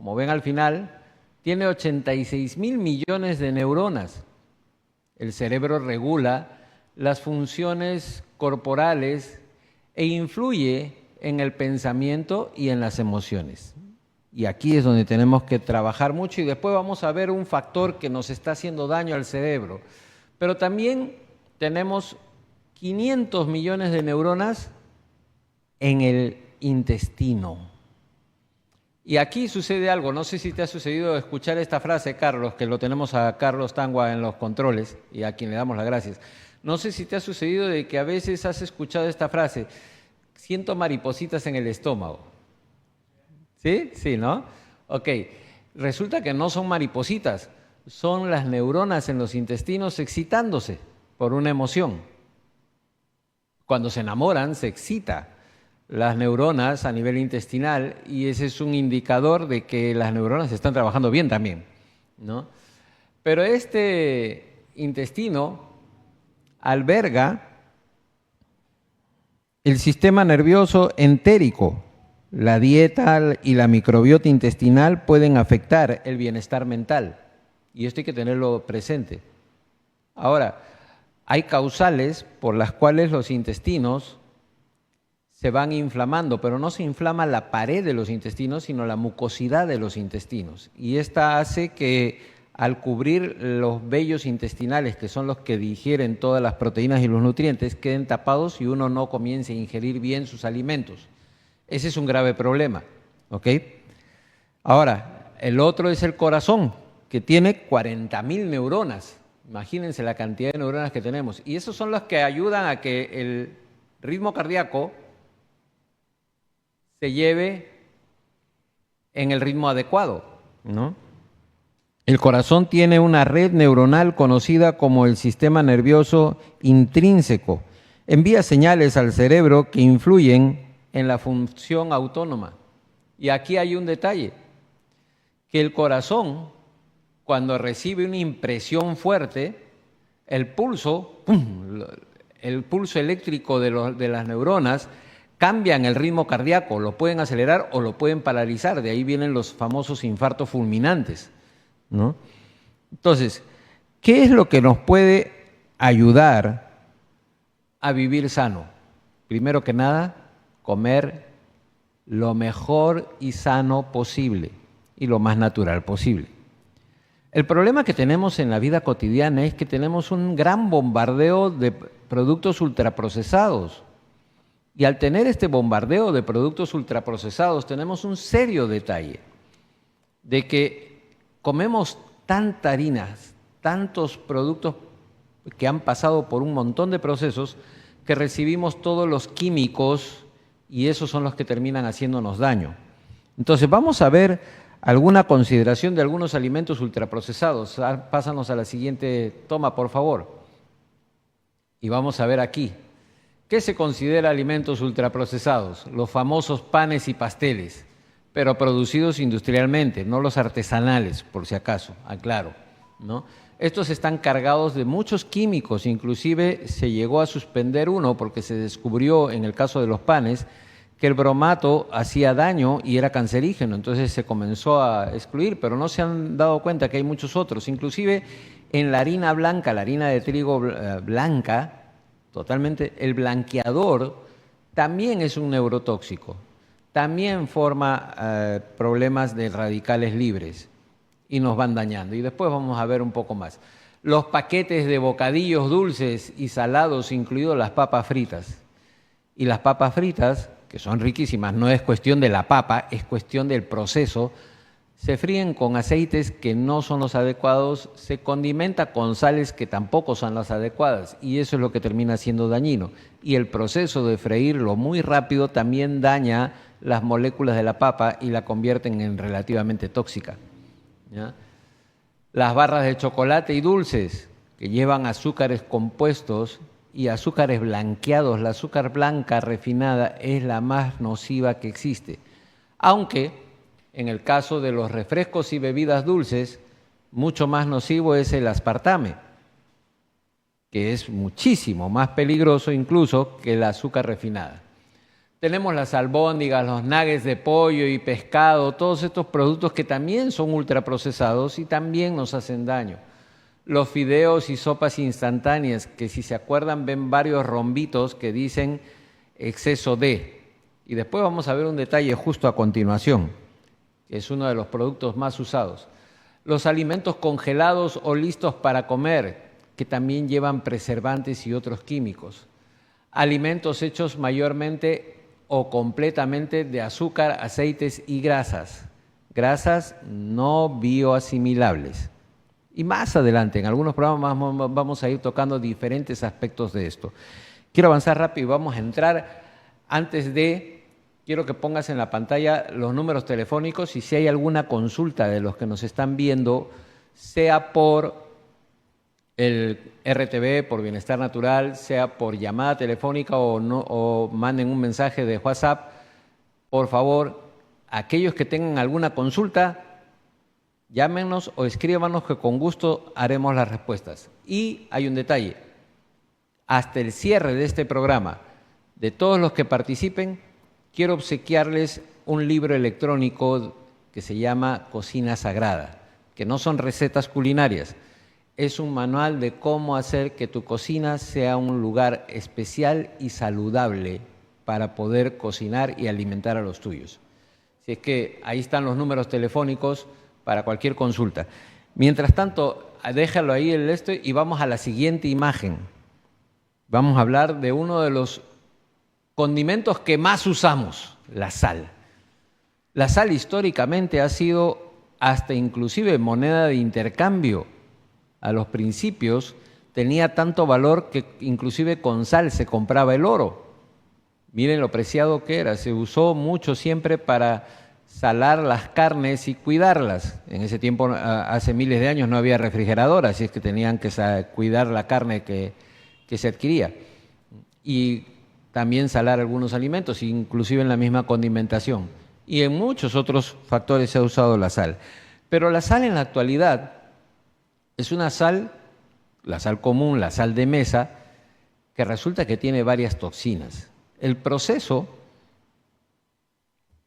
como ven al final, tiene 86.000 millones de neuronas. El cerebro regula las funciones corporales e influye en el pensamiento y en las emociones. Y aquí es donde tenemos que trabajar mucho y después vamos a ver un factor que nos está haciendo daño al cerebro. Pero también tenemos 500 millones de neuronas en el intestino. Y aquí sucede algo, no sé si te ha sucedido escuchar esta frase, Carlos, que lo tenemos a Carlos Tangua en los controles y a quien le damos las gracias. No sé si te ha sucedido de que a veces has escuchado esta frase, siento maripositas en el estómago. ¿Sí? Sí, ¿no? Ok, resulta que no son maripositas, son las neuronas en los intestinos excitándose por una emoción. Cuando se enamoran, se excita las neuronas a nivel intestinal y ese es un indicador de que las neuronas están trabajando bien también, ¿no? Pero este intestino alberga el sistema nervioso entérico. La dieta y la microbiota intestinal pueden afectar el bienestar mental y esto hay que tenerlo presente. Ahora, hay causales por las cuales los intestinos se van inflamando, pero no se inflama la pared de los intestinos, sino la mucosidad de los intestinos. Y esta hace que al cubrir los vellos intestinales, que son los que digieren todas las proteínas y los nutrientes, queden tapados y uno no comience a ingerir bien sus alimentos. Ese es un grave problema, ¿ok? Ahora, el otro es el corazón, que tiene 40.000 neuronas. Imagínense la cantidad de neuronas que tenemos. Y esos son los que ayudan a que el ritmo cardíaco se lleve en el ritmo adecuado, ¿no? El corazón tiene una red neuronal conocida como el sistema nervioso intrínseco. Envía señales al cerebro que influyen en la función autónoma. Y aquí hay un detalle, que el corazón, cuando recibe una impresión fuerte, el pulso, ¡pum!, el pulso eléctrico de las neuronas cambian el ritmo cardíaco, lo pueden acelerar o lo pueden paralizar, de ahí vienen los famosos infartos fulminantes, ¿no? Entonces, ¿qué es lo que nos puede ayudar a vivir sano? Primero que nada, comer lo mejor y sano posible y lo más natural posible. El problema que tenemos en la vida cotidiana es que tenemos un gran bombardeo de productos ultraprocesados. Y al tener este bombardeo de productos ultraprocesados tenemos un serio detalle de que comemos tanta harina, tantos productos que han pasado por un montón de procesos que recibimos todos los químicos y esos son los que terminan haciéndonos daño. Entonces vamos a ver alguna consideración de algunos alimentos ultraprocesados. Pásanos a la siguiente toma, por favor. Y vamos a ver aquí. ¿Qué se considera alimentos ultraprocesados? Los famosos panes y pasteles, pero producidos industrialmente, no los artesanales, por si acaso, aclaro, ¿no? Estos están cargados de muchos químicos, inclusive se llegó a suspender uno porque se descubrió en el caso de los panes que el bromato hacía daño y era cancerígeno, entonces se comenzó a excluir, pero no se han dado cuenta que hay muchos otros, inclusive en la harina blanca, la harina de trigo blanca, totalmente, el blanqueador también es un neurotóxico, también forma problemas de radicales libres y nos van dañando. Y después vamos a ver un poco más. Los paquetes de bocadillos dulces y salados, incluidos las papas fritas. Y las papas fritas, que son riquísimas, no es cuestión de la papa, es cuestión del proceso, se fríen con aceites que no son los adecuados, se condimenta con sales que tampoco son las adecuadas y eso es lo que termina siendo dañino. Y el proceso de freírlo muy rápido también daña las moléculas de la papa y la convierten en relativamente tóxica, ¿ya? Las barras de chocolate y dulces que llevan azúcares compuestos y azúcares blanqueados, la azúcar blanca refinada es la más nociva que existe, aunque en el caso de los refrescos y bebidas dulces, mucho más nocivo es el aspartame, que es muchísimo más peligroso incluso que la azúcar refinada. Tenemos las albóndigas, los nuggets de pollo y pescado, todos estos productos que también son ultraprocesados y también nos hacen daño. Los fideos y sopas instantáneas, que si se acuerdan ven varios rombitos que dicen exceso de. Y después vamos a ver un detalle justo a continuación, que es uno de los productos más usados. Los alimentos congelados o listos para comer, que también llevan preservantes y otros químicos. Alimentos hechos mayormente o completamente de azúcar, aceites y grasas. Grasas no bioasimilables. Y más adelante, en algunos programas vamos a ir tocando diferentes aspectos de esto. Quiero avanzar rápido y vamos a entrar. Antes de, quiero que pongas en la pantalla los números telefónicos y si hay alguna consulta de los que nos están viendo, sea por el RTV, por Bienestar Natural, sea por llamada telefónica o manden un mensaje de WhatsApp, por favor, aquellos que tengan alguna consulta, llámenos o escríbanos que con gusto haremos las respuestas. Y hay un detalle, hasta el cierre de este programa, de todos los que participen, quiero obsequiarles un libro electrónico que se llama Cocina Sagrada, que no son recetas culinarias, es un manual de cómo hacer que tu cocina sea un lugar especial y saludable para poder cocinar y alimentar a los tuyos. Así es que ahí están los números telefónicos para cualquier consulta. Mientras tanto, déjalo ahí el esto y vamos a la siguiente imagen. Vamos a hablar de uno de los condimentos que más usamos, la sal. La sal históricamente ha sido hasta inclusive moneda de intercambio. A los principios tenía tanto valor que inclusive con sal se compraba el oro. Miren lo preciado que era, se usó mucho siempre para salar las carnes y cuidarlas. En ese tiempo, hace miles de años, no había refrigerador, así es que tenían que cuidar la carne que se adquiría. Y también salar algunos alimentos, inclusive en la misma condimentación. Y en muchos otros factores se ha usado la sal. Pero la sal en la actualidad es una sal, la sal común, la sal de mesa, que resulta que tiene varias toxinas. El proceso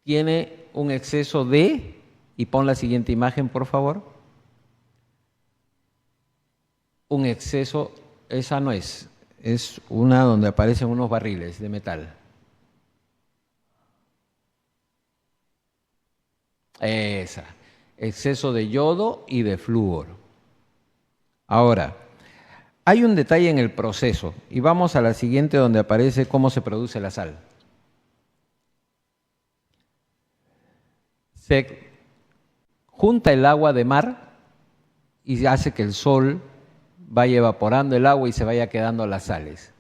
tiene un exceso de, y pon la siguiente imagen, por favor. Un exceso, esa no es una donde aparecen unos barriles de metal. Esa, exceso de yodo y de flúor. Ahora, hay un detalle en el proceso y vamos a la siguiente donde aparece cómo se produce la sal. Se junta el agua de mar y hace que el sol vaya evaporando el agua y se vaya quedando las sales.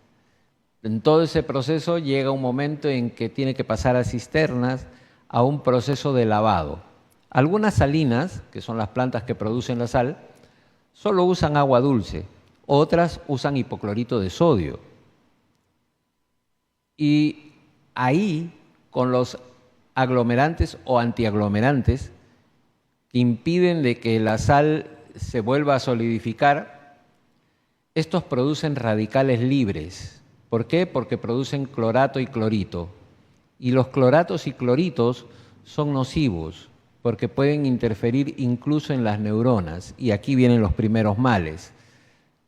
En todo ese proceso llega un momento en que tiene que pasar a cisternas a un proceso de lavado. Algunas salinas, que son las plantas que producen la sal, solo usan agua dulce, otras usan hipoclorito de sodio. Y ahí, con los aglomerantes o antiaglomerantes, que impiden de que la sal se vuelva a solidificar, estos producen radicales libres. ¿Por qué? Porque producen clorato y clorito. Y los cloratos y cloritos son nocivos, porque pueden interferir incluso en las neuronas. Y aquí vienen los primeros males.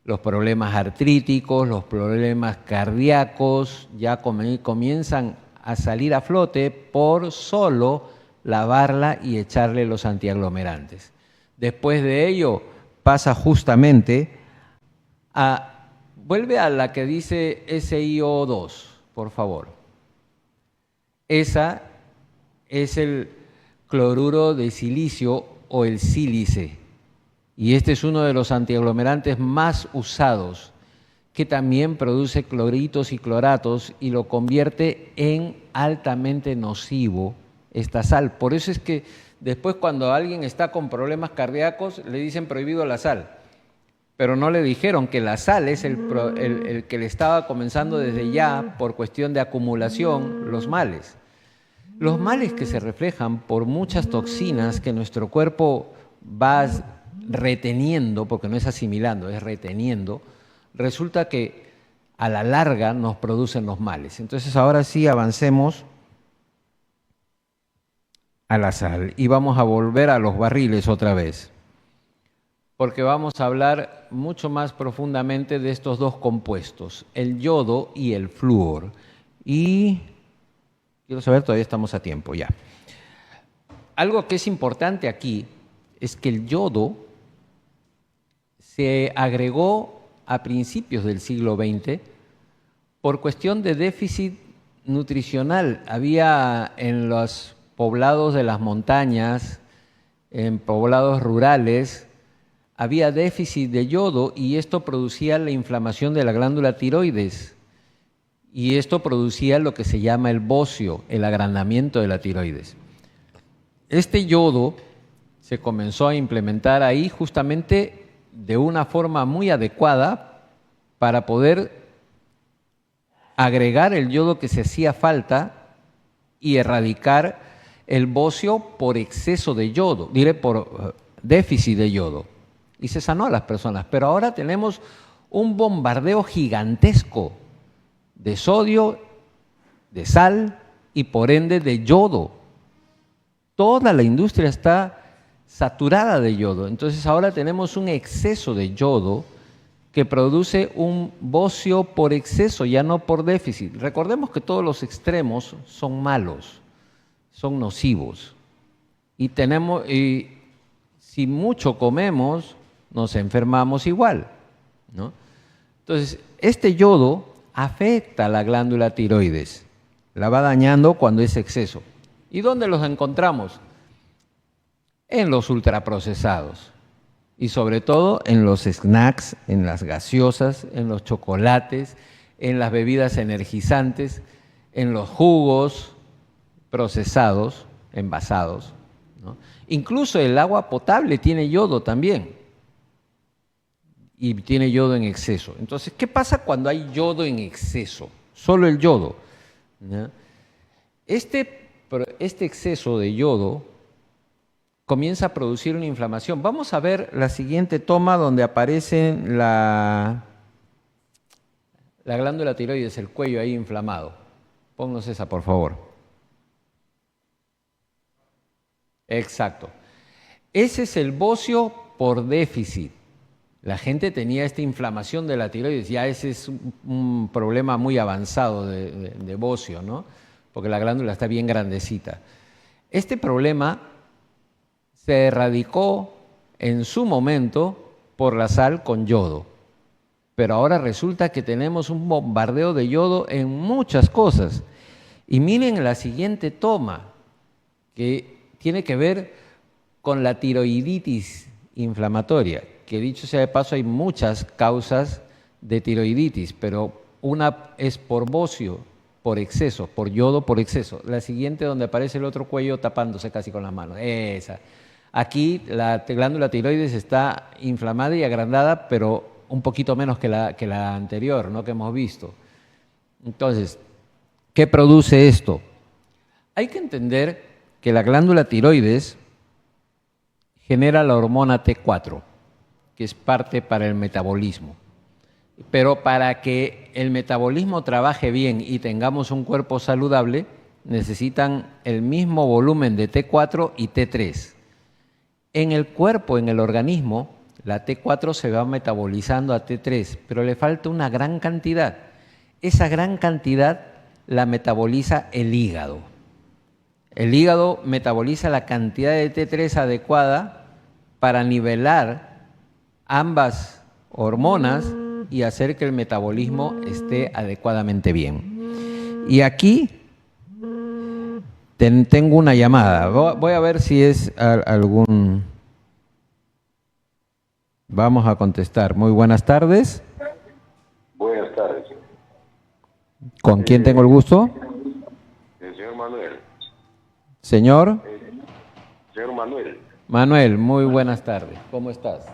Los problemas artríticos, los problemas cardíacos, ya comienzan a salir a flote por solo lavarla y echarle los antiaglomerantes. Después de ello pasa justamente a... Vuelve a la que dice SiO2, por favor. Esa es el cloruro de silicio o el sílice. Y este es uno de los antiaglomerantes más usados, que también produce cloritos y cloratos y lo convierte en altamente nocivo esta sal. Por eso es que después cuando alguien está con problemas cardíacos le dicen prohibido la sal. Pero no le dijeron que la sal es el que le estaba comenzando desde ya, por cuestión de acumulación, los males. Los males que se reflejan por muchas toxinas que nuestro cuerpo va reteniendo, porque no es asimilando, es reteniendo, resulta que a la larga nos producen los males. Entonces ahora sí avancemos a la sal. Y vamos a volver a los barriles otra vez, porque vamos a hablar mucho más profundamente de estos dos compuestos, el yodo y el flúor. Y quiero saber, todavía estamos a tiempo ya. Algo que es importante aquí es que el yodo se agregó a principios del siglo XX por cuestión de déficit nutricional. Había en los poblados de las montañas, en poblados rurales, había déficit de yodo y esto producía la inflamación de la glándula tiroides. Y esto producía lo que se llama el bocio, el agrandamiento de la tiroides. Este yodo se comenzó a implementar ahí justamente de una forma muy adecuada para poder agregar el yodo que se hacía falta y erradicar el bocio por exceso de yodo, diré por déficit de yodo. Y se sanó a las personas. Pero ahora tenemos un bombardeo gigantesco de sodio, de sal y por ende de yodo. Toda la industria está saturada de yodo. Entonces ahora tenemos un exceso de yodo que produce un bocio por exceso, ya no por déficit. Recordemos que todos los extremos son malos, son nocivos. Y si mucho comemos, nos enfermamos igual, ¿no? Entonces, este yodo afecta a la glándula tiroides, la va dañando cuando es exceso. ¿Y dónde los encontramos? En los ultraprocesados y sobre todo en los snacks, en las gaseosas, en los chocolates, en las bebidas energizantes, en los jugos procesados, envasados, ¿no? Incluso el agua potable tiene yodo también y tiene yodo en exceso. Entonces, ¿qué pasa cuando hay yodo en exceso? Solo el yodo, ¿no? Este exceso de yodo comienza a producir una inflamación. Vamos a ver la siguiente toma donde aparece la glándula tiroides, el cuello ahí inflamado. Pónganos esa, por favor. Exacto. Ese es el bocio por déficit. La gente tenía esta inflamación de la tiroides, ya ese es un problema muy avanzado de bocio, ¿no? Porque la glándula está bien grandecita. Este problema se erradicó en su momento por la sal con yodo, pero ahora resulta que tenemos un bombardeo de yodo en muchas cosas. Y miren la siguiente toma, que tiene que ver con la tiroiditis inflamatoria, que dicho sea de paso hay muchas causas de tiroiditis, pero una es por bocio, por exceso, por yodo por exceso. La siguiente donde aparece el otro cuello tapándose casi con las manos, esa. Aquí la glándula tiroides está inflamada y agrandada, pero un poquito menos que la anterior, ¿no? Que hemos visto. Entonces, ¿qué produce esto? Hay que entender que la glándula tiroides genera la hormona T4, que es parte para el metabolismo. Pero para que el metabolismo trabaje bien y tengamos un cuerpo saludable, necesitan el mismo volumen de T4 y T3. En el cuerpo, en el organismo, la T4 se va metabolizando a T3, pero le falta una gran cantidad. Esa gran cantidad la metaboliza el hígado. El hígado metaboliza la cantidad de T3 adecuada para nivelar ambas hormonas y hacer que el metabolismo esté adecuadamente bien. Y aquí tengo una llamada. Voy a ver si es algún... Vamos a contestar. Muy buenas tardes. Buenas tardes. ¿Con quién tengo el gusto? El señor Manuel. Señor. Señor Manuel. Manuel, muy buenas tardes. ¿Cómo estás?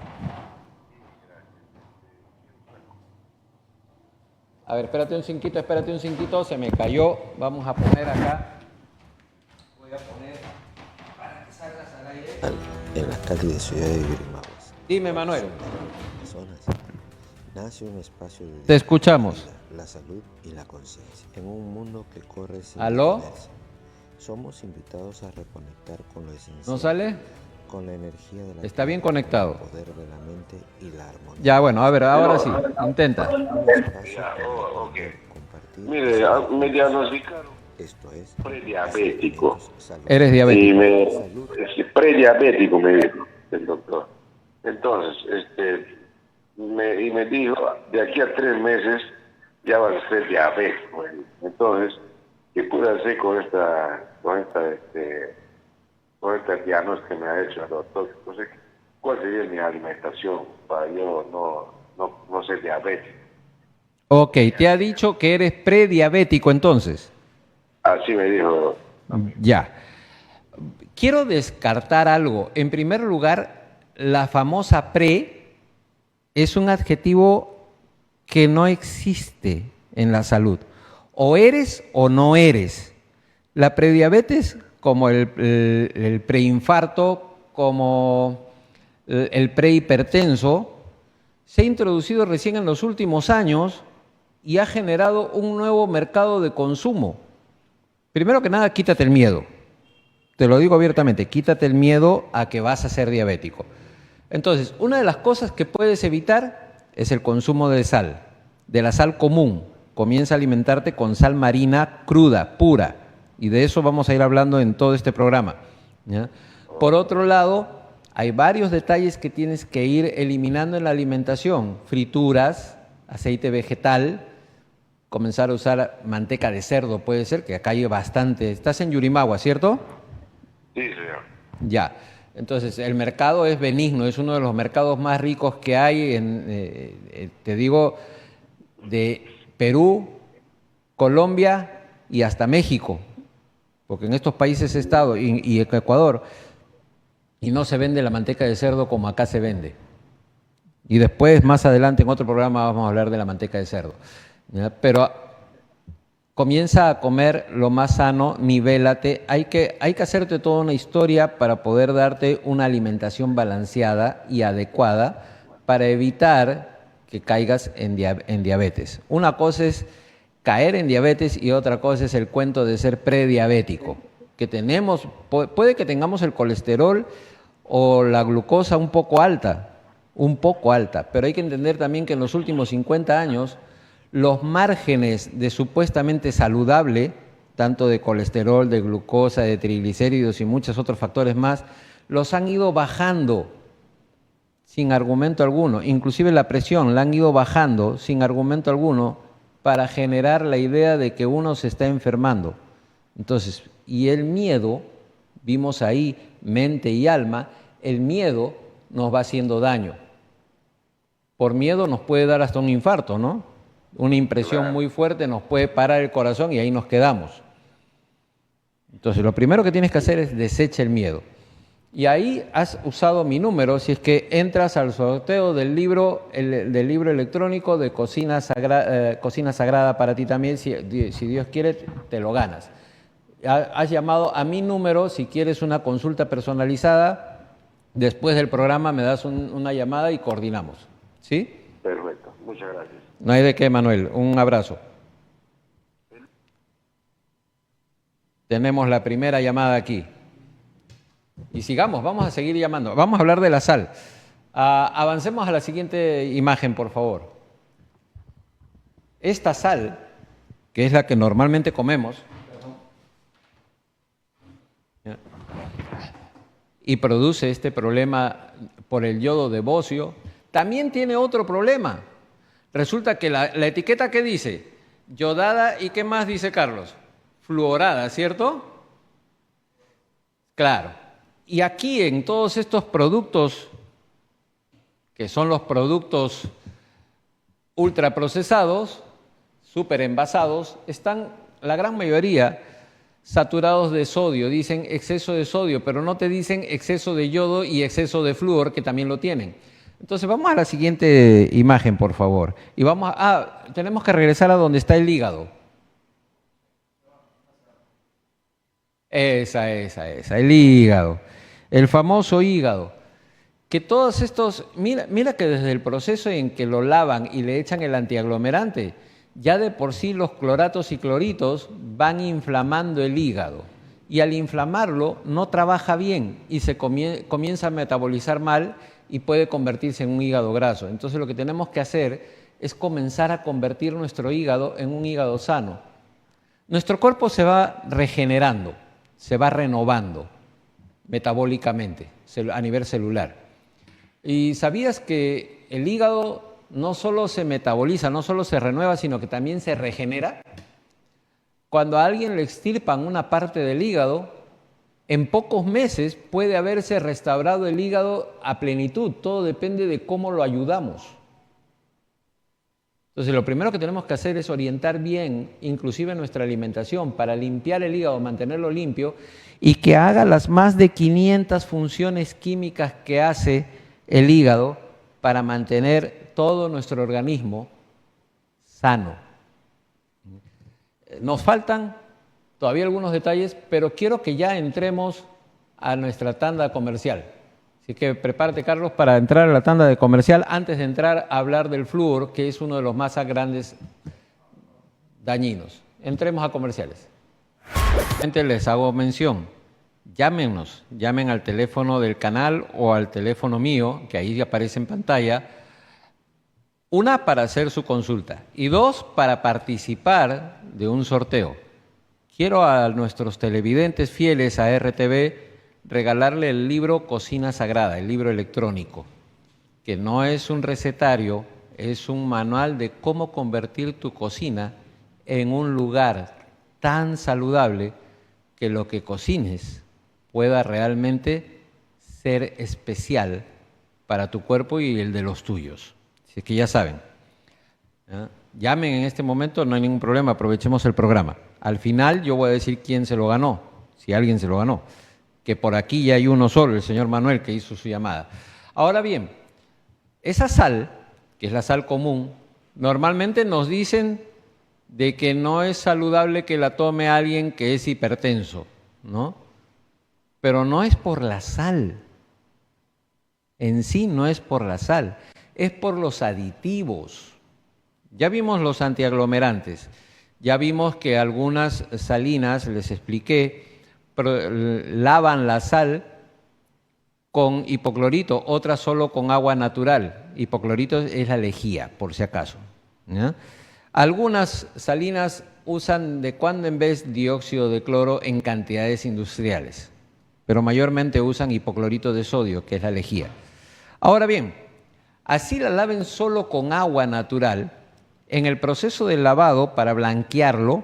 A ver, espérate un cinquito, se me cayó. Vamos a poner acá. Voy a poner para que salgas al aire. En la cálidas ciudad de Grimaguas. Dime, Manuel. Personas. Nace un espacio de Te escuchamos. la salud y la conciencia. En un mundo que corre sin ¿Aló? detenerse. Somos invitados a reconectar con lo esencial. ¿No sale? Con la energía de la Está bien tierra, conectado. el poder de la mente y la armonía. Ya, bueno, a ver, ahora sí, intenta. Un espacio Ya, para ok. poder compartir. Mire, me diagnosticaron Esto es prediabético. salud. Eres Y diabético. prediabético me dijo el doctor. Entonces, me dijo, de aquí a 3 meses ya va a ser diabético. Entonces, ¿qué pude hacer con este diagnóstico que me ha hecho el doctor? Entonces, ¿cuál sería mi alimentación para yo no ser diabético? Ok, te ha dicho que eres prediabético entonces. Así me dijo. Ya. Quiero descartar algo. En primer lugar, la famosa pre es un adjetivo que no existe en la salud. O eres o no eres. La prediabetes, como el preinfarto, como el prehipertenso, se ha introducido recién en los últimos años y ha generado un nuevo mercado de consumo. Primero que nada, quítate el miedo. Te lo digo abiertamente, quítate el miedo a que vas a ser diabético. Entonces, una de las cosas que puedes evitar es el consumo de sal, de la sal común. Comienza a alimentarte con sal marina cruda, pura. Y de eso vamos a ir hablando en todo este programa, ¿ya? Por otro lado, hay varios detalles que tienes que ir eliminando en la alimentación. Frituras, aceite vegetal, comenzar a usar manteca de cerdo, puede ser, que acá hay bastante. Estás en Yurimagua, ¿cierto? Sí, señor. Ya. Entonces, el mercado es benigno, es uno de los mercados más ricos que hay, te digo, de Perú, Colombia y hasta México, porque en estos países he estado, y Ecuador, y no se vende la manteca de cerdo como acá se vende. Y después, más adelante, en otro programa vamos a hablar de la manteca de cerdo, ¿ya? Pero comienza a comer lo más sano, nivélate. Hay que hacerte toda una historia para poder darte una alimentación balanceada y adecuada para evitar que caigas en diabetes. Una cosa es caer en diabetes y otra cosa es el cuento de ser prediabético. Que puede que tengamos el colesterol o la glucosa un poco alta, pero hay que entender también que en los últimos 50 años los márgenes de supuestamente saludable, tanto de colesterol, de glucosa, de triglicéridos y muchos otros factores más, los han ido bajando sin argumento alguno. Inclusive la presión la han ido bajando sin argumento alguno para generar la idea de que uno se está enfermando. Entonces, y el miedo, vimos ahí mente y alma, el miedo nos va haciendo daño. Por miedo nos puede dar hasta un infarto, ¿no? Una impresión muy fuerte nos puede parar el corazón y ahí nos quedamos. Entonces, lo primero que tienes que hacer es desecha el miedo. Y ahí has usado mi número, si es que entras al sorteo del libro electrónico de Cocina Sagrada para ti también, si Dios quiere, te lo ganas. Has llamado a mi número si quieres una consulta personalizada. Después del programa me das una llamada y coordinamos. ¿Sí? Perfecto. Muchas gracias. No hay de qué, Manuel. Un abrazo. Tenemos la primera llamada aquí. Y sigamos, vamos a seguir llamando. Vamos a hablar de la sal. Avancemos a la siguiente imagen, por favor. Esta sal, que es la que normalmente comemos, y produce este problema por el yodo de bocio, también tiene otro problema. Resulta que la etiqueta, ¿qué dice? Yodada, ¿y qué más dice Carlos? Fluorada, ¿cierto? Claro. Y aquí en todos estos productos, que son los productos ultraprocesados, súper envasados, están la gran mayoría saturados de sodio. Dicen exceso de sodio, pero no te dicen exceso de yodo y exceso de flúor, que también lo tienen. Entonces vamos a la siguiente imagen, por favor. Y tenemos que regresar a donde está el hígado. Esa, el hígado. El famoso hígado. Que todos estos, mira que desde el proceso en que lo lavan y le echan el antiaglomerante, ya de por sí los cloratos y cloritos van inflamando el hígado. y al inflamarlo no trabaja bien y se comienza a metabolizar mal y puede convertirse en un hígado graso. Entonces lo que tenemos que hacer es comenzar a convertir nuestro hígado en un hígado sano. Nuestro cuerpo se va regenerando, se va renovando metabólicamente a nivel celular. ¿Y sabías que el hígado no solo se metaboliza, no solo se renueva, sino que también se regenera? Cuando a alguien le extirpan una parte del hígado, en pocos meses puede haberse restaurado el hígado a plenitud. Todo depende de cómo lo ayudamos. Entonces, lo primero que tenemos que hacer es orientar bien, inclusive nuestra alimentación, para limpiar el hígado, mantenerlo limpio y que haga las más de 500 funciones químicas que hace el hígado para mantener todo nuestro organismo sano. Nos faltan todavía algunos detalles, pero quiero que ya entremos a nuestra tanda comercial. Así que prepárate, Carlos, para entrar a la tanda de comercial antes de entrar a hablar del flúor, que es uno de los más grandes dañinos. Entremos a comerciales. Les hago mención, llámenos, llamen al teléfono del canal o al teléfono mío, que ahí aparece en pantalla, una, para hacer su consulta y dos, para participar de un sorteo. Quiero a nuestros televidentes fieles a RTV regalarle el libro Cocina Sagrada, el libro electrónico, que no es un recetario, es un manual de cómo convertir tu cocina en un lugar tan saludable que lo que cocines pueda realmente ser especial para tu cuerpo y el de los tuyos. Así que ya saben, ¿eh? Llamen en este momento, no hay ningún problema, aprovechemos el programa. Al final yo voy a decir quién se lo ganó, si alguien se lo ganó, que por aquí ya hay uno solo, el señor Manuel, que hizo su llamada. Ahora bien, esa sal, que es la sal común, normalmente nos dicen de que no es saludable que la tome alguien que es hipertenso, ¿no? Pero no es por la sal, en sí no es por la sal, es por los aditivos. Ya vimos los antiaglomerantes, ya vimos que algunas salinas, les expliqué, lavan la sal con hipoclorito, otras solo con agua natural. Hipoclorito es la lejía, por si acaso, ¿ya? Algunas salinas usan de cuando en vez dióxido de cloro en cantidades industriales, pero mayormente usan hipoclorito de sodio, que es la lejía. Ahora bien, así la laven solo con agua natural, en el proceso del lavado, para blanquearlo,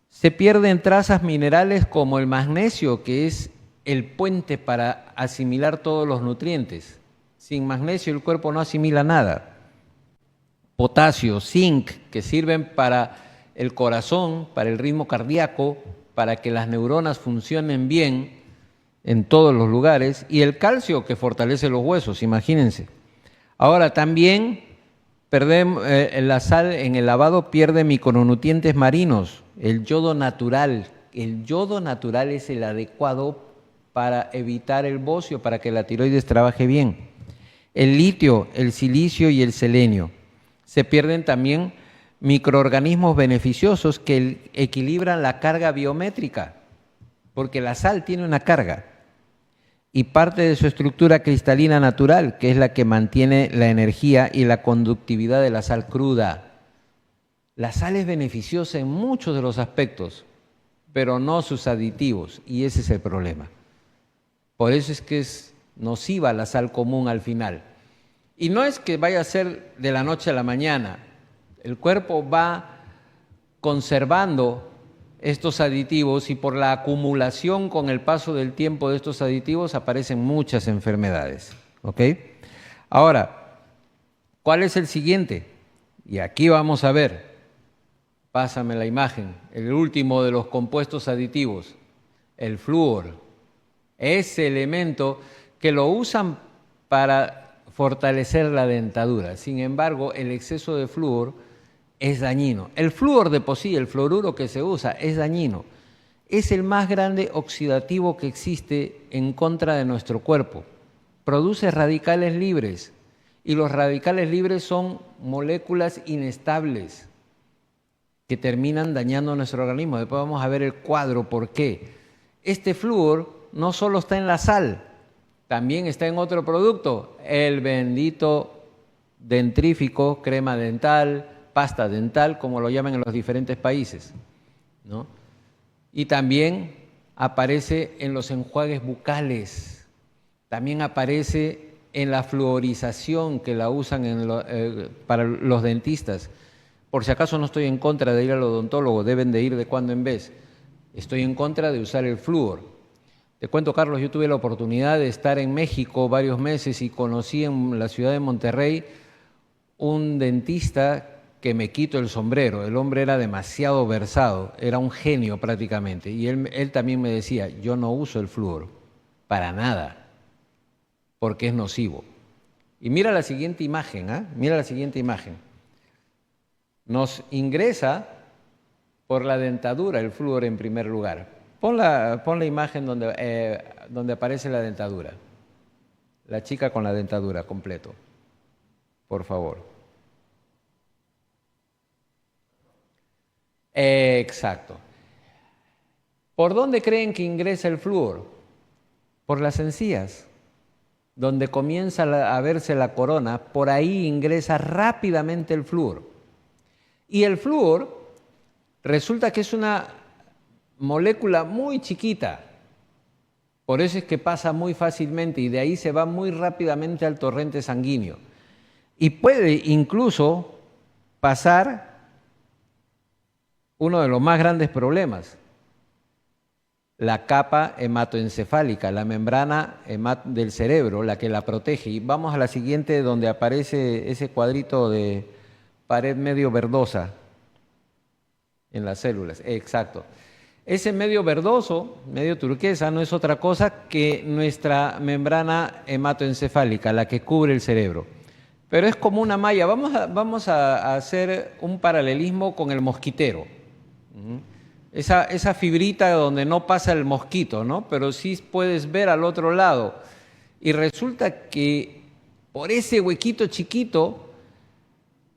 se pierden trazas minerales como el magnesio, que es el puente para asimilar todos los nutrientes. Sin magnesio el cuerpo no asimila nada. Potasio, zinc, que sirven para el corazón, para el ritmo cardíaco, para que las neuronas funcionen bien en todos los lugares, y el calcio, que fortalece los huesos, imagínense. Ahora también la sal en el lavado pierde micronutrientes marinos, el yodo natural. El yodo natural es el adecuado para evitar el bocio, para que la tiroides trabaje bien. El litio, el silicio y el selenio. Se pierden también microorganismos beneficiosos que equilibran la carga biométrica, porque la sal tiene una carga. Y parte de su estructura cristalina natural, que es la que mantiene la energía y la conductividad de la sal cruda. La sal es beneficiosa en muchos de los aspectos, pero no sus aditivos, y ese es el problema. Por eso es que es nociva la sal común al final. Y no es que vaya a ser de la noche a la mañana. El cuerpo va conservando estos aditivos y por la acumulación con el paso del tiempo de estos aditivos aparecen muchas enfermedades. ¿Ok? Ahora, ¿cuál es el siguiente? Y aquí vamos a ver, pásame la imagen, el último de los compuestos aditivos, el flúor. Ese elemento que lo usan para fortalecer la dentadura. Sin embargo, el exceso de flúor es dañino. El flúor de por sí, el fluoruro que se usa, es dañino. Es el más grande oxidativo que existe en contra de nuestro cuerpo. Produce radicales libres y los radicales libres son moléculas inestables que terminan dañando nuestro organismo. Después vamos a ver el cuadro, ¿por qué? este flúor no solo está en la sal, también está en otro producto, el bendito dentrífico, crema dental, pasta dental, como lo llaman en los diferentes países, ¿no? Y también aparece en los enjuagues bucales, también aparece en la fluorización que la usan para los dentistas. Por si acaso no estoy en contra de ir al odontólogo, deben de ir de cuando en vez. Estoy en contra de usar el flúor. Te cuento, Carlos, yo tuve la oportunidad de estar en México varios meses y conocí en la ciudad de Monterrey un dentista que me quito el sombrero. El hombre era demasiado versado, era un genio prácticamente. Y él también me decía, yo no uso el flúor para nada, porque es nocivo. Y mira la siguiente imagen, ¿ah? Mira la siguiente imagen. Nos ingresa por la dentadura el flúor en primer lugar. Pon la imagen donde aparece la dentadura. La chica con la dentadura completo, por favor. Exacto. ¿Por dónde creen que ingresa el flúor? Por las encías. Donde comienza a verse la corona, por ahí ingresa rápidamente el flúor. Y el flúor resulta que es una molécula muy chiquita. Por eso es que pasa muy fácilmente y de ahí se va muy rápidamente al torrente sanguíneo. Y puede incluso pasar uno de los más grandes problemas, la capa hematoencefálica, la membrana del cerebro, la que la protege. Y vamos a la siguiente, donde aparece ese cuadrito de pared medio verdosa en las células. Exacto. Ese medio verdoso, medio turquesa, no es otra cosa que nuestra membrana hematoencefálica, la que cubre el cerebro. Pero es como una malla. Vamos a hacer un paralelismo con el mosquitero. Esa fibrita donde no pasa el mosquito, ¿no? Pero sí puedes ver al otro lado. Y resulta que por ese huequito chiquito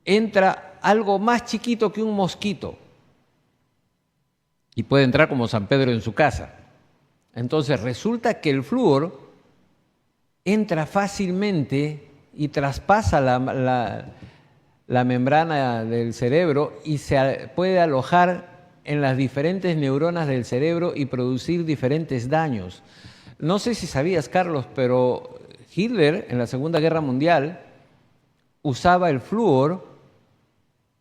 entra algo más chiquito que un mosquito. Y puede entrar como San Pedro en su casa. Entonces resulta que el flúor entra fácilmente y traspasa la membrana del cerebro y se puede alojar en las diferentes neuronas del cerebro y producir diferentes daños. No sé si sabías, Carlos, pero Hitler en la Segunda Guerra Mundial usaba el flúor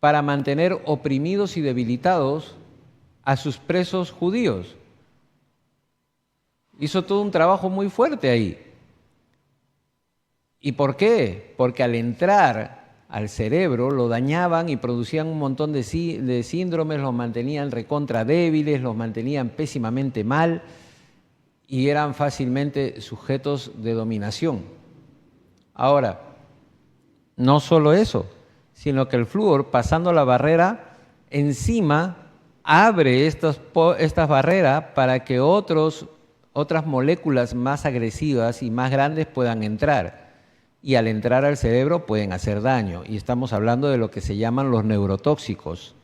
para mantener oprimidos y debilitados a sus presos judíos. Hizo todo un trabajo muy fuerte ahí. ¿Y por qué? Porque al entrar al cerebro lo dañaban y producían un montón de síndromes, los mantenían recontra débiles, los mantenían pésimamente mal y eran fácilmente sujetos de dominación. Ahora, no solo eso, sino que el flúor, pasando la barrera, encima abre estas barreras para que otras moléculas más agresivas y más grandes puedan entrar. Y al entrar al cerebro pueden hacer daño. Y estamos hablando de lo que se llaman los neurotóxicos,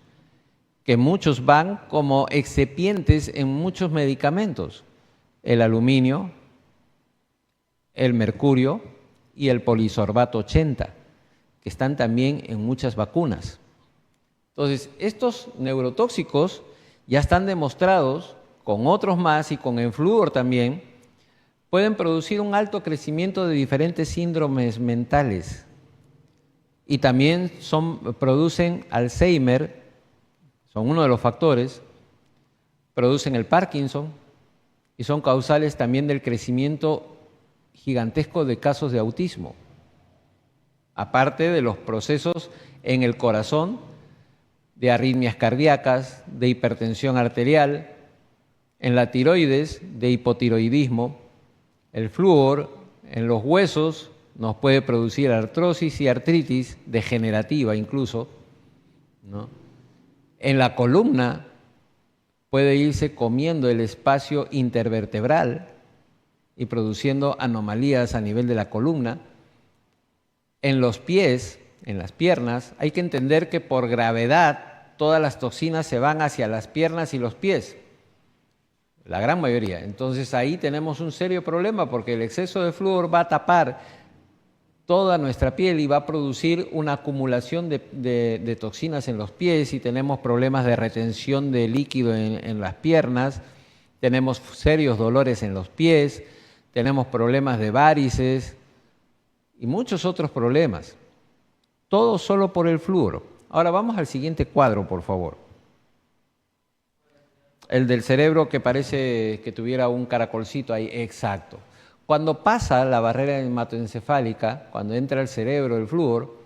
que muchos van como excipientes en muchos medicamentos. El aluminio, el mercurio y el polisorbato 80, que están también en muchas vacunas. Entonces, estos neurotóxicos ya están demostrados con otros más y con el flúor también, pueden producir un alto crecimiento de diferentes síndromes mentales y también producen Alzheimer, son uno de los factores, producen el Parkinson y son causales también del crecimiento gigantesco de casos de autismo, aparte de los procesos en el corazón, de arritmias cardíacas, de hipertensión arterial, en la tiroides, de hipotiroidismo. El flúor en los huesos nos puede producir artrosis y artritis degenerativa incluso, ¿no? En la columna puede irse comiendo el espacio intervertebral y produciendo anomalías a nivel de la columna. En los pies, en las piernas, hay que entender que por gravedad todas las toxinas se van hacia las piernas y los pies. la gran mayoría. Entonces ahí tenemos un serio problema porque el exceso de flúor va a tapar toda nuestra piel y va a producir una acumulación de toxinas en los pies y tenemos problemas de retención de líquido en las piernas, tenemos serios dolores en los pies, tenemos problemas de varices y muchos otros problemas. Todo solo por el flúor. Ahora vamos al siguiente cuadro, por favor. El del cerebro que parece que tuviera un caracolcito ahí, exacto. Cuando pasa la barrera hematoencefálica, cuando entra al cerebro el flúor,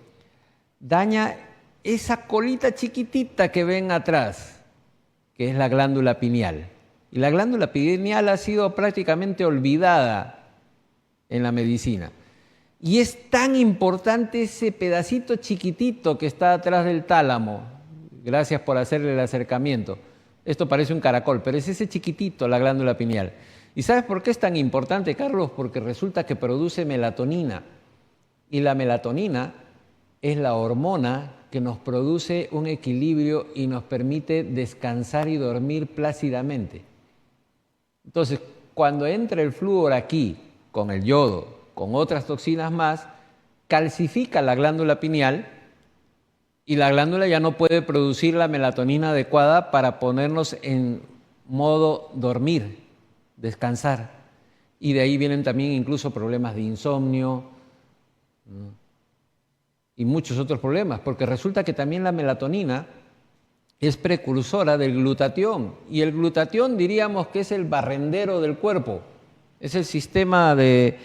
daña esa colita chiquitita que ven atrás, que es la glándula pineal. Y la glándula pineal ha sido prácticamente olvidada en la medicina. Y es tan importante ese pedacito chiquitito que está atrás del tálamo. Gracias por hacerle el acercamiento. Esto parece un caracol, pero es ese chiquitito, la glándula pineal. ¿Y sabes por qué es tan importante, Carlos? Porque resulta que produce melatonina. Y la melatonina es la hormona que nos produce un equilibrio y nos permite descansar y dormir plácidamente. Entonces, cuando entra el flúor aquí, con el yodo, con otras toxinas más, calcifica la glándula pineal y la glándula ya no puede producir la melatonina adecuada para ponernos en modo dormir, descansar. Y de ahí vienen también incluso problemas de insomnio, ¿no? Y muchos otros problemas, porque resulta que también la melatonina es precursora del glutatión. Y el glutatión diríamos que es el barrendero del cuerpo, es el sistema de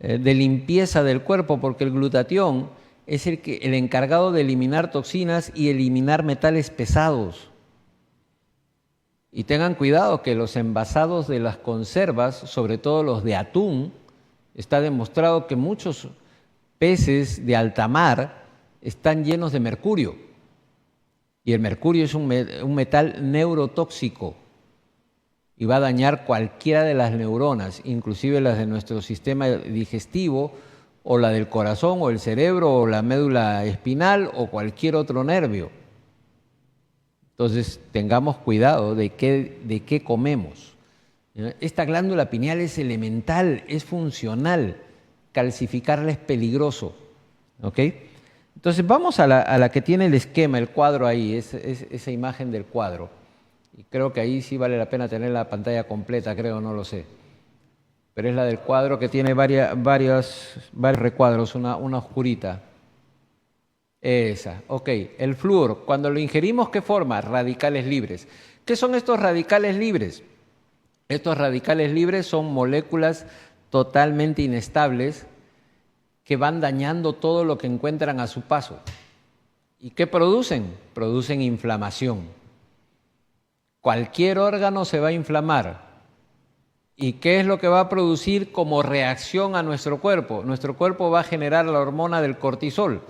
limpieza del cuerpo, porque el glutatión es el encargado de eliminar toxinas y eliminar metales pesados. Y tengan cuidado que los envasados de las conservas, sobre todo los de atún, está demostrado que muchos peces de alta mar están llenos de mercurio. Y el mercurio es un metal neurotóxico y va a dañar cualquiera de las neuronas, inclusive las de nuestro sistema digestivo, o la del corazón, o el cerebro, o la médula espinal, o cualquier otro nervio. Entonces, tengamos cuidado de qué comemos. Esta glándula pineal es elemental, es funcional. Calcificarla es peligroso. ¿Ok? Entonces, vamos a la que tiene el esquema, el cuadro ahí, esa imagen del cuadro. Y creo que ahí sí vale la pena tener la pantalla completa, creo, no lo sé. Pero es la del cuadro que tiene varios recuadros, una oscurita. Esa, ok. El flúor, cuando lo ingerimos, ¿qué forma? Radicales libres. ¿Qué son estos radicales libres? Estos radicales libres son moléculas totalmente inestables que van dañando todo lo que encuentran a su paso. ¿Y qué producen? Producen inflamación. Cualquier órgano se va a inflamar. ¿Y qué es lo que va a producir como reacción a nuestro cuerpo? Nuestro cuerpo va a generar la hormona del cortisol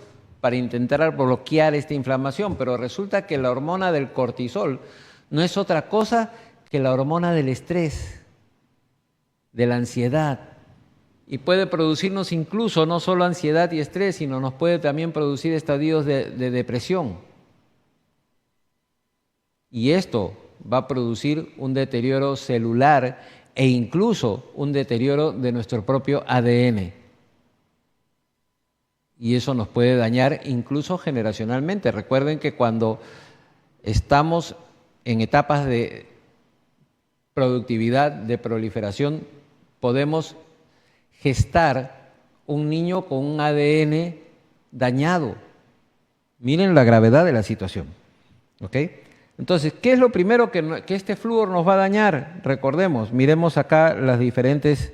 para intentar bloquear esta inflamación, pero resulta que la hormona del cortisol no es otra cosa que la hormona del estrés, de la ansiedad. Y puede producirnos incluso no solo ansiedad y estrés, sino nos puede también producir estadios de depresión. Y esto va a producir un deterioro celular e incluso un deterioro de nuestro propio ADN. Y eso nos puede dañar incluso generacionalmente. Recuerden que cuando estamos en etapas de productividad, de proliferación, podemos gestar un niño con un ADN dañado. Miren la gravedad de la situación. ¿Ok? Entonces, ¿qué es lo primero que este flúor nos va a dañar? Recordemos, miremos acá los diferentes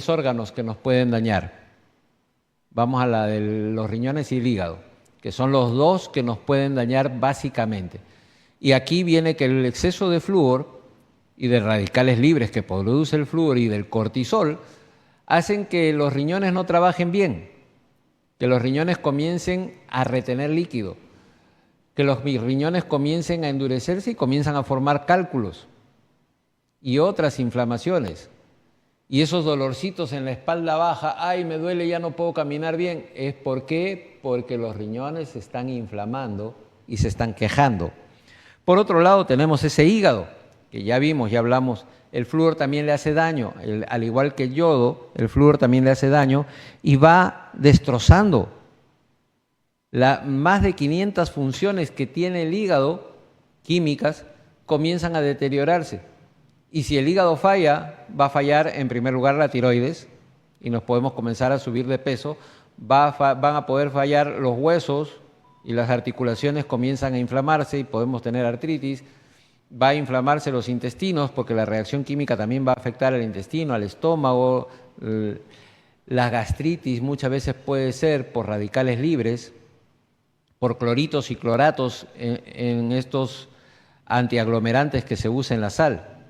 órganos que nos pueden dañar. Vamos a la de los riñones y el hígado, que son los dos que nos pueden dañar básicamente. Y aquí viene que el exceso de flúor y de radicales libres que produce el flúor y del cortisol hacen que los riñones no trabajen bien, que los riñones comiencen a retener líquido, que los riñones comiencen a endurecerse y comienzan a formar cálculos y otras inflamaciones. Y esos dolorcitos en la espalda baja, ay, me duele, ya no puedo caminar bien, ¿es por qué? Porque los riñones se están inflamando y se están quejando. Por otro lado, tenemos ese hígado, que ya vimos, ya hablamos, el flúor también le hace daño, al igual que el yodo, el flúor también le hace daño y va destrozando más de 500 funciones que tiene el hígado, químicas, comienzan a deteriorarse. Y si el hígado falla, va a fallar en primer lugar la tiroides y nos podemos comenzar a subir de peso, van a poder fallar los huesos y las articulaciones comienzan a inflamarse y podemos tener artritis, va a inflamarse los intestinos porque la reacción química también va a afectar al intestino, al estómago, la gastritis muchas veces puede ser por radicales libres, por cloritos y cloratos en estos antiaglomerantes que se usan en la sal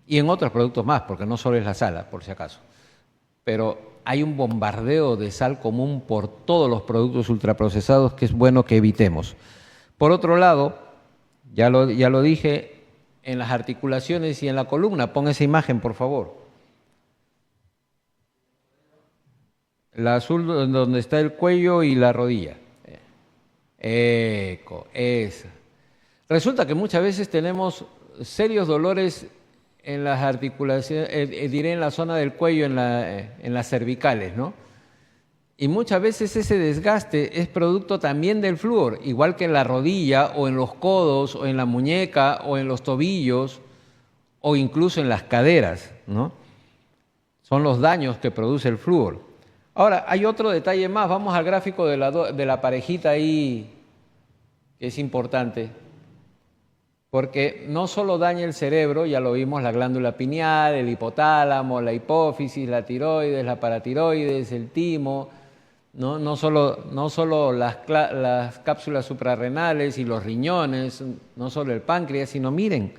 y en otros productos más, porque no solo es la sal, por si acaso. Pero hay un bombardeo de sal común por todos los productos ultraprocesados que es bueno que evitemos. Por otro lado, ya lo dije, en las articulaciones y en la columna, pon esa imagen, por favor. La azul donde está el cuello y la rodilla. Esa. Resulta que muchas veces tenemos serios dolores en las articulaciones, diré en la zona del cuello, en las cervicales, ¿no? Y muchas veces ese desgaste es producto también del flúor, igual que en la rodilla o en los codos o en la muñeca o en los tobillos o incluso en las caderas, ¿no? Son los daños que produce el flúor. Ahora, hay otro detalle más, vamos al gráfico de la parejita ahí, que es importante, porque no solo daña el cerebro, ya lo vimos, la glándula pineal, el hipotálamo, la hipófisis, la tiroides, la paratiroides, el timo, no solo las cápsulas suprarrenales y los riñones, no solo el páncreas, sino miren,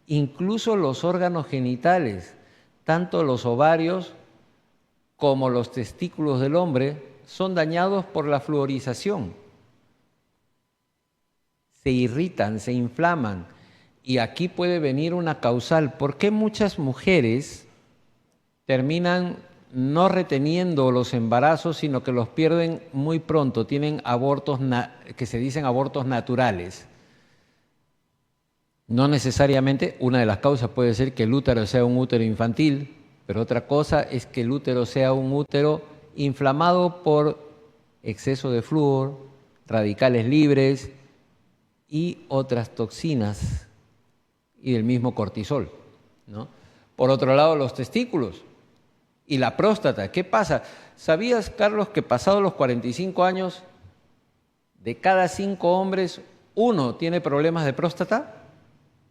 incluso los órganos genitales, tanto los ovarios como los testículos del hombre, son dañados por la fluorización. Se irritan, se inflaman, y aquí puede venir una causal. ¿Por qué muchas mujeres terminan no reteniendo los embarazos, sino que los pierden muy pronto? Tienen abortos que se dicen abortos naturales. No necesariamente, una de las causas puede ser que el útero sea un útero infantil, pero otra cosa es que el útero sea un útero inflamado por exceso de flúor, radicales libres y otras toxinas y del mismo cortisol, ¿no? Por otro lado, los testículos y la próstata. ¿Qué pasa? ¿Sabías, Carlos, que pasados los 45 años, de cada 5 hombres, 1 tiene problemas de próstata?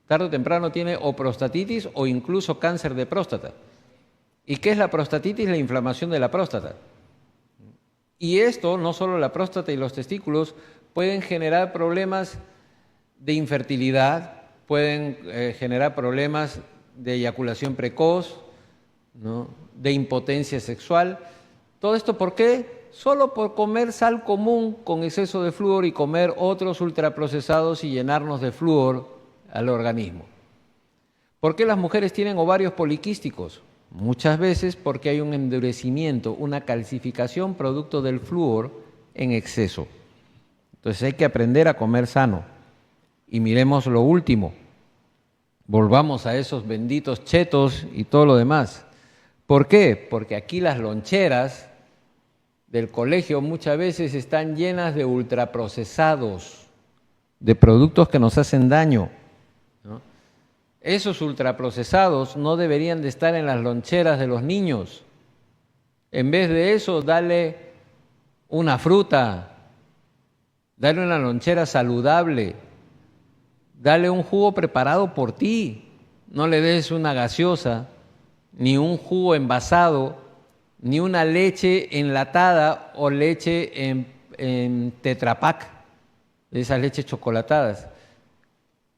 Tarde o temprano tiene o prostatitis o incluso cáncer de próstata. ¿Y qué es la prostatitis? La inflamación de la próstata. Y esto, no solo la próstata y los testículos, pueden generar problemas de infertilidad, pueden generar problemas de eyaculación precoz, ¿no? De impotencia sexual. ¿Todo esto por qué? Solo por comer sal común con exceso de flúor y comer otros ultraprocesados y llenarnos de flúor al organismo. ¿Por qué las mujeres tienen ovarios poliquísticos? Muchas veces porque hay un endurecimiento, una calcificación producto del flúor en exceso. Entonces hay que aprender a comer sano. Y miremos lo último. Volvamos a esos benditos chetos y todo lo demás. ¿Por qué? Porque aquí las loncheras del colegio muchas veces están llenas de ultraprocesados, de productos que nos hacen daño, ¿no? Esos ultraprocesados no deberían de estar en las loncheras de los niños. En vez de eso, dale una fruta, dale una lonchera saludable, dale un jugo preparado por ti. No le des una gaseosa, ni un jugo envasado, ni una leche enlatada o leche en Tetra Pak, esas leches chocolatadas.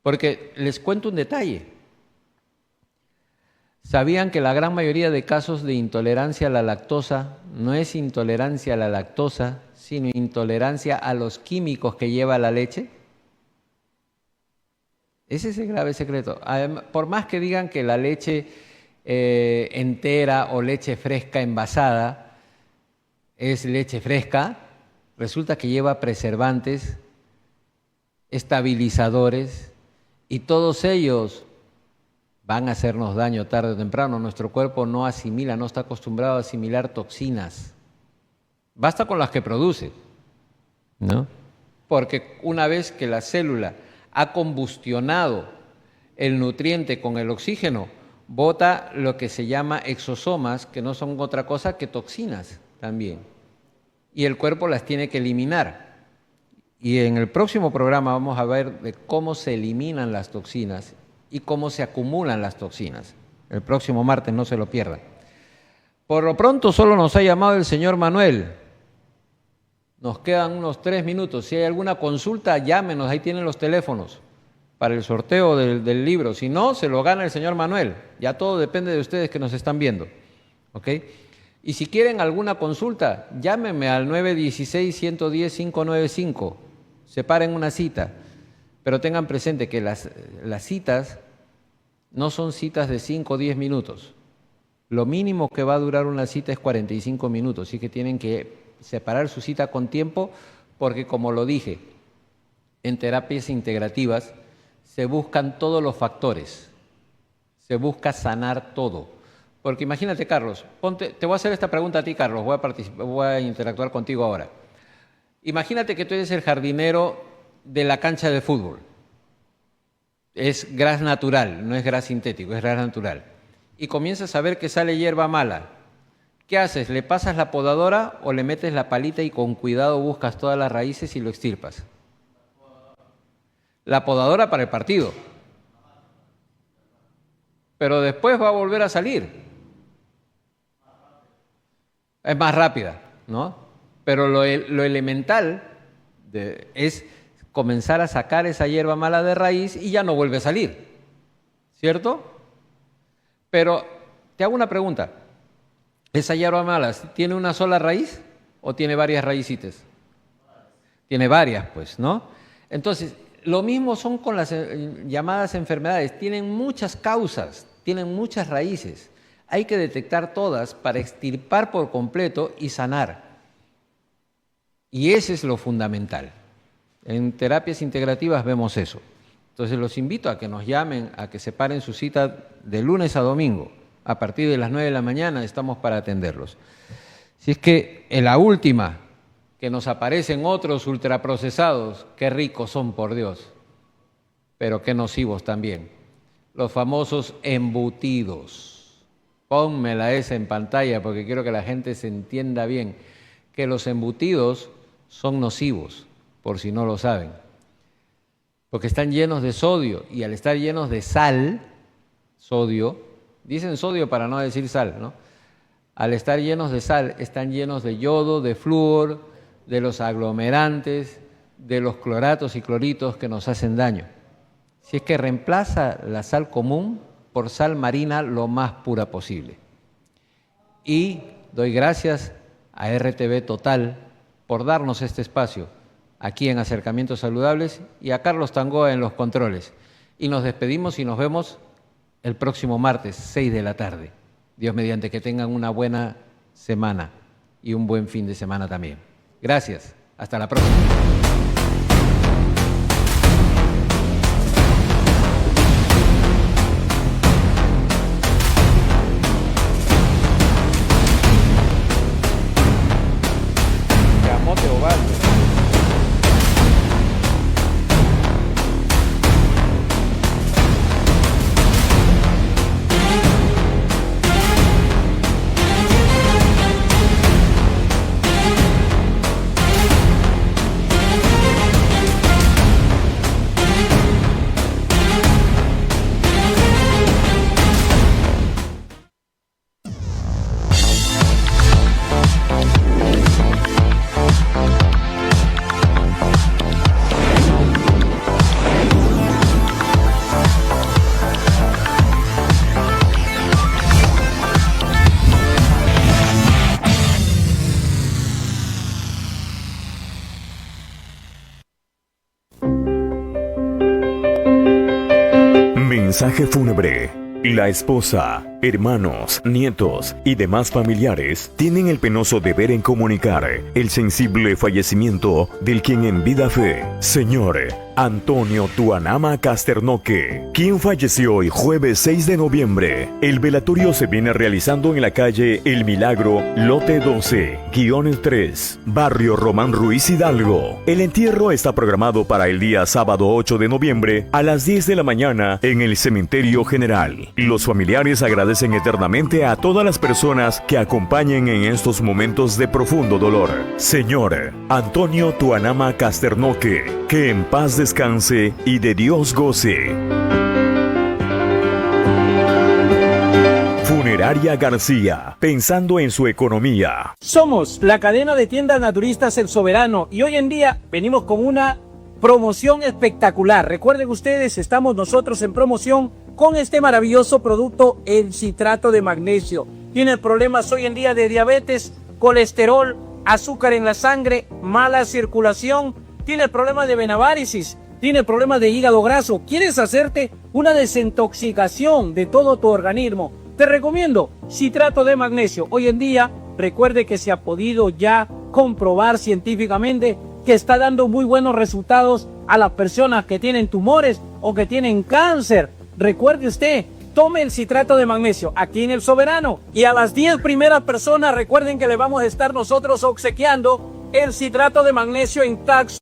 Porque les cuento un detalle. ¿Sabían que la gran mayoría de casos de intolerancia a la lactosa no es intolerancia a la lactosa, sino intolerancia a los químicos que lleva la leche? Ese es el grave secreto. Además, por más que digan que la leche entera o leche fresca envasada es leche fresca, resulta que lleva preservantes, estabilizadores, y todos ellos van a hacernos daño tarde o temprano. Nuestro cuerpo no asimila, no está acostumbrado a asimilar toxinas. Basta con las que produce, ¿no? Porque una vez que la célula ha combustionado el nutriente con el oxígeno, bota lo que se llama exosomas, que no son otra cosa que toxinas también. Y el cuerpo las tiene que eliminar. Y en el próximo programa vamos a ver de cómo se eliminan las toxinas y cómo se acumulan las toxinas. El próximo martes, no se lo pierdan. Por lo pronto solo nos ha llamado el señor Manuel. Nos quedan unos 3 minutos. Si hay alguna consulta, llámenos, ahí tienen los teléfonos para el sorteo del libro. Si no, se lo gana el señor Manuel. Ya todo depende de ustedes que nos están viendo. ¿Ok? Y si quieren alguna consulta, llámenme al 916-110-595. Separen una cita. Pero tengan presente que las citas no son citas de 5 o 10 minutos. Lo mínimo que va a durar una cita es 45 minutos. Así que tienen que separar su cita con tiempo porque, como lo dije, en terapias integrativas se buscan todos los factores. Se busca sanar todo. Porque imagínate, Carlos, te voy a hacer esta pregunta a ti, Carlos, voy a interactuar contigo ahora. Imagínate que tú eres el jardinero de la cancha de fútbol. Es gras natural, no es gras sintético, es gras natural. Y comienzas a ver que sale hierba mala. ¿Qué haces? ¿Le pasas la podadora o le metes la palita y con cuidado buscas todas las raíces y lo extirpas? La podadora para el partido. Pero después va a volver a salir. Es más rápida, ¿no? Pero lo elemental es comenzar a sacar esa hierba mala de raíz y ya no vuelve a salir, ¿cierto? Pero te hago una pregunta. ¿Esa hierba mala tiene una sola raíz o tiene varias raícitas? Tiene varias, pues, ¿no? Entonces, lo mismo son con las llamadas enfermedades. Tienen muchas causas, tienen muchas raíces. Hay que detectar todas para extirpar por completo y sanar. Y ese es lo fundamental. En terapias integrativas vemos eso. Entonces los invito a que nos llamen, a que separen su cita de lunes a domingo. A partir de las 9 de la mañana estamos para atenderlos. Si es que en la última, que nos aparecen otros ultraprocesados, qué ricos son, por Dios, pero qué nocivos también. Los famosos embutidos. Pónmela esa en pantalla porque quiero que la gente se entienda bien que los embutidos son nocivos, por si no lo saben, porque están llenos de sodio y al estar llenos de sal, sodio, dicen sodio para no decir sal, ¿no? Al estar llenos de sal, están llenos de yodo, de flúor, de los aglomerantes, de los cloratos y cloritos que nos hacen daño. Si es que reemplaza la sal común por sal marina lo más pura posible. Y doy gracias a RTV Total por darnos este espacio aquí en Acercamientos Saludables y a Carlos Tangoa en los controles. Y nos despedimos y nos vemos el próximo martes, 6 de la tarde. Dios mediante, que tengan una buena semana y un buen fin de semana también. Gracias. Hasta la próxima. Camote oval. Mensaje fúnebre. La esposa, hermanos, nietos y demás familiares tienen el penoso deber en comunicar el sensible fallecimiento del quien en vida fue. Señor, Antonio Tuanama Casternoque, quien falleció hoy jueves 6 de noviembre. El velatorio se viene realizando en la calle El Milagro, lote 12-3, barrio Román Ruiz Hidalgo. El entierro está programado para el día sábado 8 de noviembre a las 10 de la mañana en el cementerio general. Los familiares agradecen eternamente a todas las personas que acompañen en estos momentos de profundo dolor. Señor Antonio Tuanama Casternoque, que en paz descanse y de Dios goce. Funeraria García, pensando en su economía. Somos la cadena de tiendas naturistas El Soberano y hoy en día venimos con una promoción espectacular. Recuerden ustedes, estamos nosotros en promoción con este maravilloso producto, el citrato de magnesio. Tiene problemas hoy en día de diabetes, colesterol, azúcar en la sangre, mala circulación, tiene el problema de venavárisis, tiene el problema de hígado graso. ¿Quieres hacerte una desintoxicación de todo tu organismo? Te recomiendo citrato de magnesio. Hoy en día, recuerde que se ha podido ya comprobar científicamente que está dando muy buenos resultados a las personas que tienen tumores o que tienen cáncer. Recuerde usted, tome el citrato de magnesio aquí en El Soberano y a las 10 primeras personas recuerden que le vamos a estar nosotros obsequiando el citrato de magnesio en Tax.